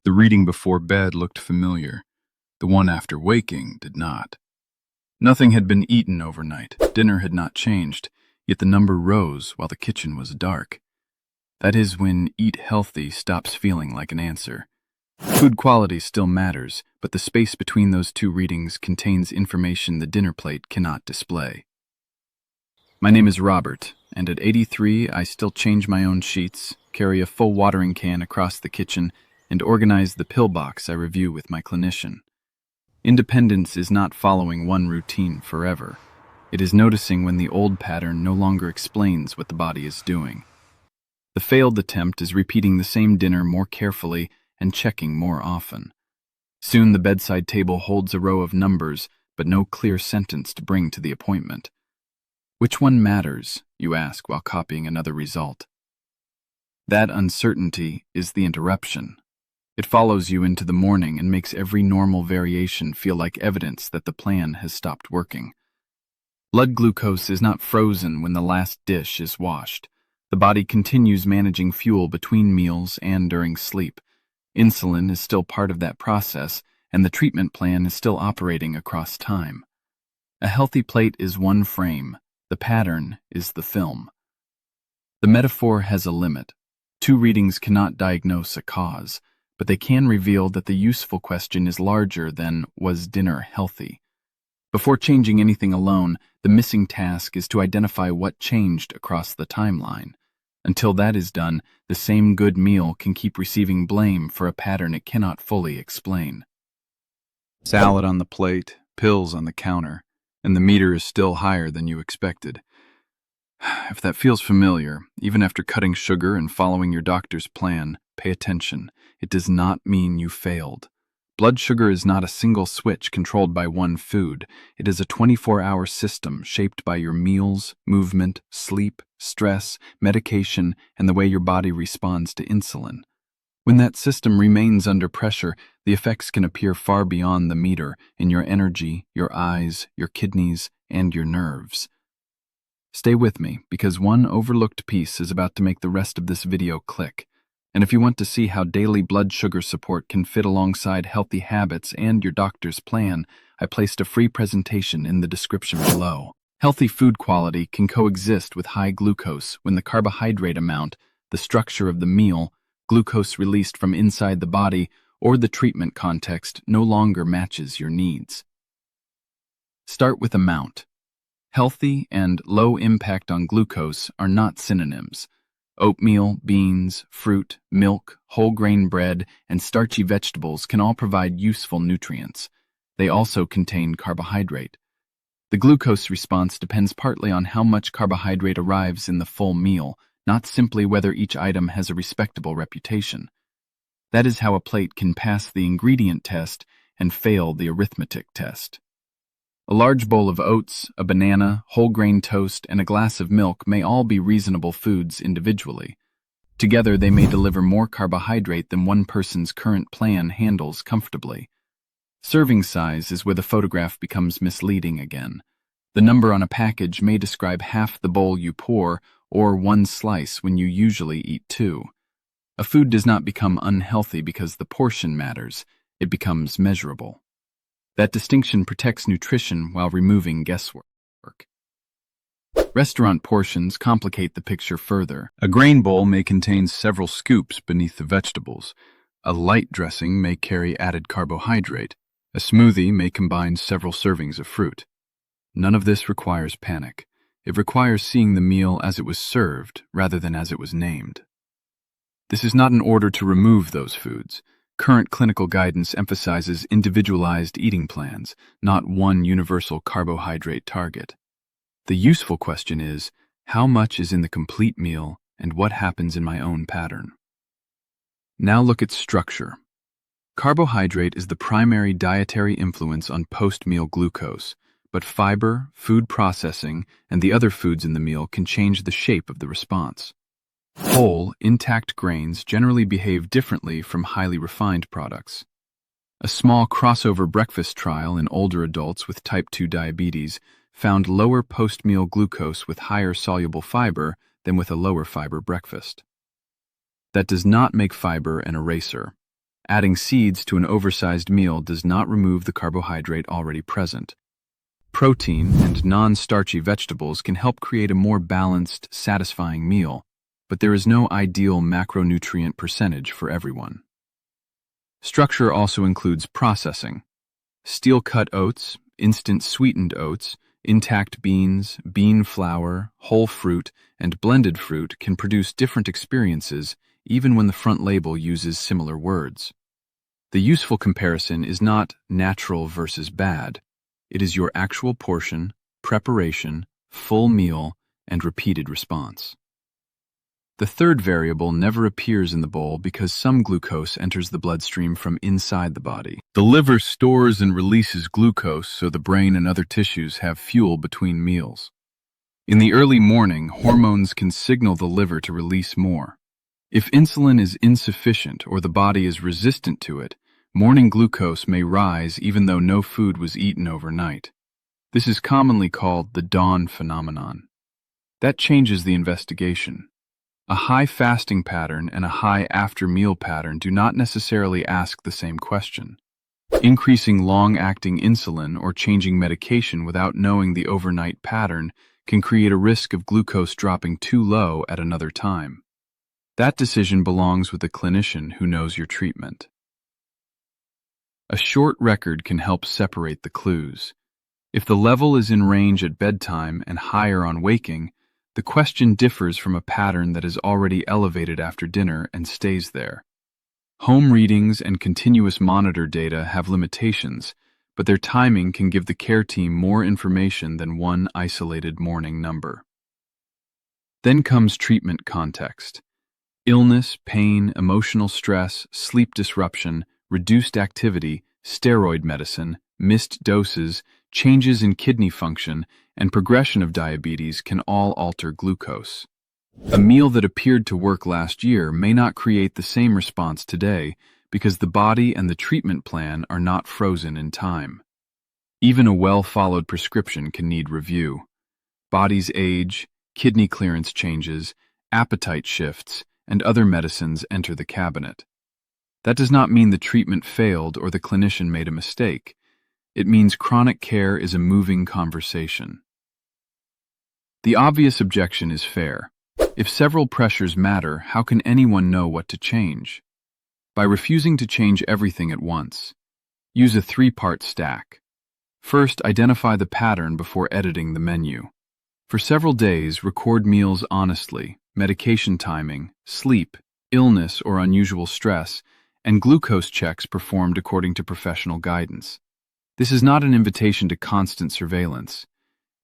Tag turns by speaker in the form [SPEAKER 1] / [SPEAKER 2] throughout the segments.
[SPEAKER 1] The reading before bed looked familiar. The one after waking did not. Nothing had been eaten overnight. Dinner had not changed, yet the number rose while the kitchen was dark. That is when eat healthy stops feeling like an answer. Food quality still matters, but the space between those two readings contains information the dinner plate cannot display. My name is Robert, and at 83 I still change my own sheets, carry a full watering can across the kitchen, and organize the pill box I review with my clinician. Independence is not following one routine forever. It is noticing when the old pattern no longer explains what the body is doing. The failed attempt is repeating the same dinner more carefully and checking more often. Soon the bedside table holds a row of numbers, but no clear sentence to bring to the appointment. Which one matters, you ask while copying another result. That uncertainty is the interruption. It follows you into the morning and makes every normal variation feel like evidence that the plan has stopped working. Blood glucose is not frozen when the last dish is washed. The body continues managing fuel between meals and during sleep. Insulin is still part of that process, and the treatment plan is still operating across time. A healthy plate is one frame. The pattern is the film. The metaphor has a limit. Two readings cannot diagnose a cause, but they can reveal that the useful question is larger than, was dinner healthy? Before changing anything alone, the missing task is to identify what changed across the timeline. Until that is done, the same good meal can keep receiving blame for a pattern it cannot fully explain. Salad on the plate, pills on the counter, and the meter is still higher than you expected. If that feels familiar, even after cutting sugar and following your doctor's plan, pay attention. It does not mean you failed. Blood sugar is not a single switch controlled by one food. It is a 24-hour system shaped by your meals, movement, sleep, stress, medication, and the way your body responds to insulin. When that system remains under pressure, the effects can appear far beyond the meter in your energy, your eyes, your kidneys, and your nerves. Stay with me, because one overlooked piece is about to make the rest of this video click. And if you want to see how daily blood sugar support can fit alongside healthy habits and your doctor's plan, I placed a free presentation in the description below. Healthy food quality can coexist with high glucose when the carbohydrate amount, the structure of the meal, glucose released from inside the body, or the treatment context no longer matches your needs. Start with amount. Healthy and low impact on glucose are not synonyms. Oatmeal, beans, fruit, milk, whole grain bread, and starchy vegetables can all provide useful nutrients. They also contain carbohydrate. The glucose response depends partly on how much carbohydrate arrives in the full meal, not simply whether each item has a respectable reputation. That is how a plate can pass the ingredient test and fail the arithmetic test. A large bowl of oats, a banana, whole grain toast, and a glass of milk may all be reasonable foods individually. Together, they may deliver more carbohydrate than one person's current plan handles comfortably. Serving size is where the photograph becomes misleading again. The number on a package may describe half the bowl you pour, or one slice when you usually eat two. A food does not become unhealthy because the portion matters. It becomes measurable. That distinction protects nutrition while removing guesswork. Restaurant portions complicate the picture further. A grain bowl may contain several scoops beneath the vegetables. A light dressing may carry added carbohydrate. A smoothie may combine several servings of fruit. None of this requires panic. It requires seeing the meal as it was served rather than as it was named. This is not an order to remove those foods. Current clinical guidance emphasizes individualized eating plans, not one universal carbohydrate target. The useful question is, how much is in the complete meal and what happens in my own pattern? Now look at structure. Carbohydrate is the primary dietary influence on post-meal glucose, but fiber, food processing, and the other foods in the meal can change the shape of the response. Whole, intact grains generally behave differently from highly refined products. A small crossover breakfast trial in older adults with type 2 diabetes found lower post-meal glucose with higher soluble fiber than with a lower fiber breakfast. That does not make fiber an eraser. Adding seeds to an oversized meal does not remove the carbohydrate already present. Protein and non-starchy vegetables can help create a more balanced, satisfying meal, but there is no ideal macronutrient percentage for everyone. Structure also includes processing. Steel-cut oats, instant sweetened oats, intact beans, bean flour, whole fruit, and blended fruit can produce different experiences even when the front label uses similar words. The useful comparison is not natural versus bad. It is your actual portion, preparation, full meal, and repeated response. The third variable never appears in the bowl because some glucose enters the bloodstream from inside the body. The liver stores and releases glucose so the brain and other tissues have fuel between meals. In the early morning, hormones can signal the liver to release more. If insulin is insufficient or the body is resistant to it, morning glucose may rise even though no food was eaten overnight. This is commonly called the dawn phenomenon. That changes the investigation. A high fasting pattern and a high after-meal pattern do not necessarily ask the same question. Increasing long-acting insulin or changing medication without knowing the overnight pattern can create a risk of glucose dropping too low at another time. That decision belongs with a clinician who knows your treatment. A short record can help separate the clues. If the level is in range at bedtime and higher on waking, the question differs from a pattern that is already elevated after dinner and stays there. Home readings and continuous monitor data have limitations, but their timing can give the care team more information than one isolated morning number. Then comes treatment context. Illness, pain, emotional stress, sleep disruption, reduced activity, steroid medicine, missed doses, changes in kidney function, and progression of diabetes can all alter glucose. A meal that appeared to work last year may not create the same response today because the body and the treatment plan are not frozen in time. Even a well-followed prescription can need review. Bodies age, kidney clearance changes, appetite shifts, and other medicines enter the cabinet. That does not mean the treatment failed or the clinician made a mistake. It means chronic care is a moving conversation. The obvious objection is fair. If several pressures matter, how can anyone know what to change? By refusing to change everything at once. Use a three-part stack. First, identify the pattern before editing the menu. For several days, record meals honestly, medication timing, sleep, illness or unusual stress, and glucose checks performed according to professional guidance. This is not an invitation to constant surveillance.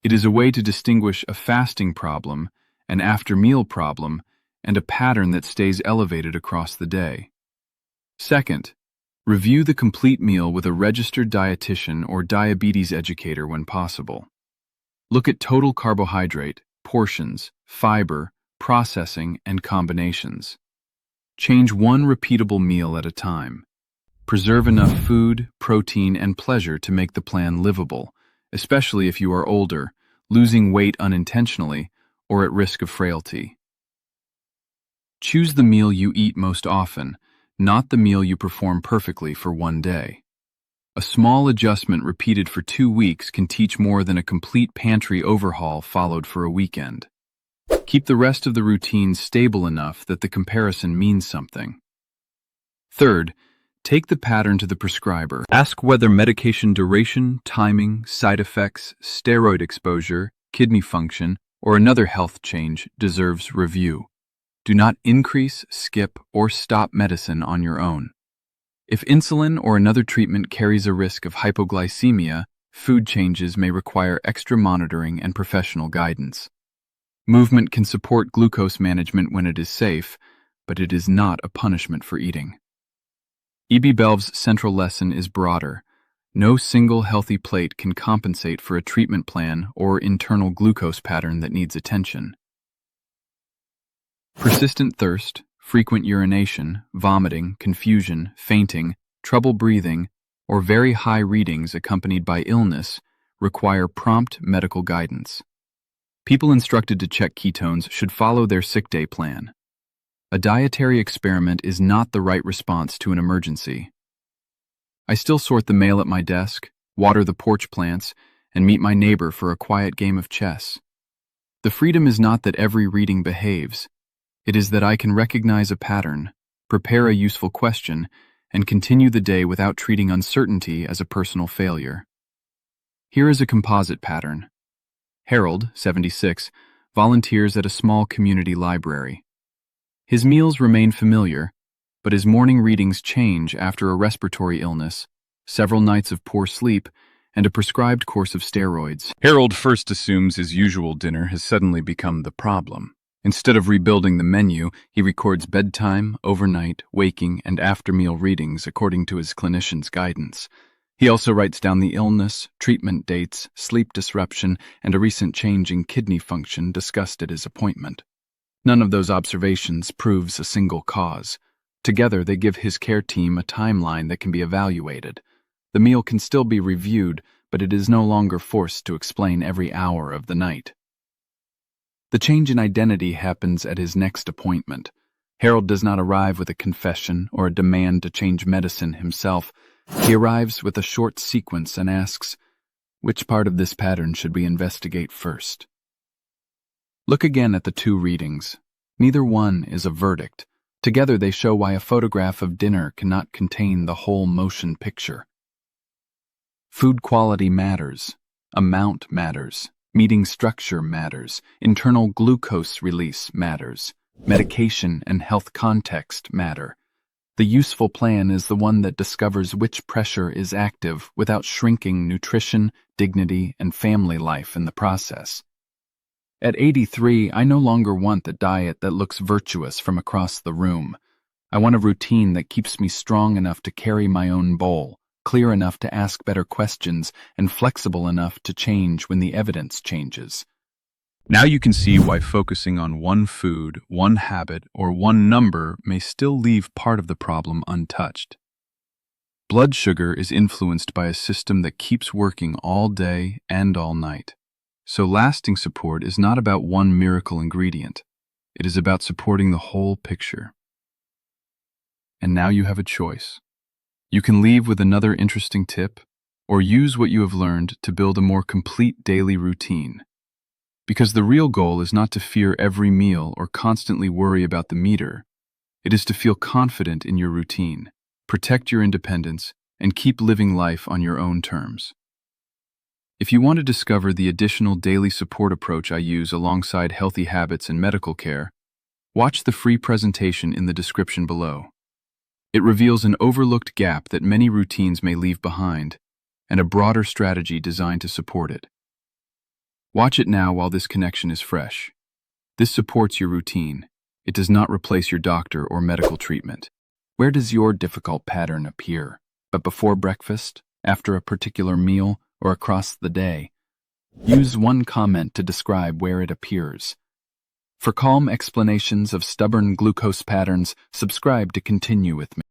[SPEAKER 1] It is a way to distinguish a fasting problem, an after-meal problem, and a pattern that stays elevated across the day. Second, review the complete meal with a registered dietitian or diabetes educator when possible. Look at total carbohydrate, portions, fiber, processing, and combinations. Change one repeatable meal at a time. Preserve enough food, protein, and pleasure to make the plan livable, especially if you are older, losing weight unintentionally, or at risk of frailty. Choose the meal you eat most often, not the meal you perform perfectly for one day. A small adjustment repeated for 2 weeks can teach more than a complete pantry overhaul followed for a weekend. Keep the rest of the routine stable enough that the comparison means something. Third, take the pattern to the prescriber. Ask whether medication duration, timing, side effects, steroid exposure, kidney function, or another health change deserves review. Do not increase, skip, or stop medicine on your own. If insulin or another treatment carries a risk of hypoglycemia, food changes may require extra monitoring and professional guidance. Movement can support glucose management when it is safe, but it is not a punishment for eating. E.B. Belv's central lesson is broader. No single healthy plate can compensate for a treatment plan or internal glucose pattern that needs attention. Persistent thirst, frequent urination, vomiting, confusion, fainting, trouble breathing, or very high readings accompanied by illness require prompt medical guidance. People instructed to check ketones should follow their sick day plan. A dietary experiment is not the right response to an emergency. I still sort the mail at my desk, water the porch plants, and meet my neighbor for a quiet game of chess. The freedom is not that every reading behaves. It is that I can recognize a pattern, prepare a useful question, and continue the day without treating uncertainty as a personal failure. Here is a composite pattern. Harold, 76, volunteers at a small community library. His meals remain familiar, but his morning readings change after a respiratory illness, several nights of poor sleep, and a prescribed course of steroids. Harold first assumes his usual dinner has suddenly become the problem. Instead of rebuilding the menu, he records bedtime, overnight, waking, and after-meal readings according to his clinician's guidance. He also writes down the illness, treatment dates, sleep disruption, and a recent change in kidney function discussed at his appointment. None of those observations proves a single cause. Together, they give his care team a timeline that can be evaluated. The meal can still be reviewed, but it is no longer forced to explain every hour of the night. The change in identity happens at his next appointment. Harold does not arrive with a confession or a demand to change medicine himself. He arrives with a short sequence and asks, "Which part of this pattern should we investigate first?" Look again at the two readings. Neither one is a verdict. Together they show why a photograph of dinner cannot contain the whole motion picture. Food quality matters. Amount matters. Meeting structure matters. Internal glucose release matters. Medication and health context matter. The useful plan is the one that discovers which pressure is active without shrinking nutrition, dignity, and family life in the process. At 83, I no longer want the diet that looks virtuous from across the room. I want a routine that keeps me strong enough to carry my own bowl, clear enough to ask better questions, and flexible enough to change when the evidence changes. Now you can see why focusing on one food, one habit, or one number may still leave part of the problem untouched. Blood sugar is influenced by a system that keeps working all day and all night. So lasting support is not about one miracle ingredient. It is about supporting the whole picture. And now you have a choice. You can leave with another interesting tip, or use what you have learned to build a more complete daily routine. Because the real goal is not to fear every meal or constantly worry about the meter. It is to feel confident in your routine, protect your independence, and keep living life on your own terms. If you want to discover the additional daily support approach I use alongside healthy habits and medical care, watch the free presentation in the description below. It reveals an overlooked gap that many routines may leave behind, and a broader strategy designed to support it. Watch it now while this connection is fresh. This supports your routine. It does not replace your doctor or medical treatment. Where does your difficult pattern appear? But before breakfast, after a particular meal, or across the day? Use one comment to describe where it appears. For calm explanations of stubborn glucose patterns, subscribe to continue with me.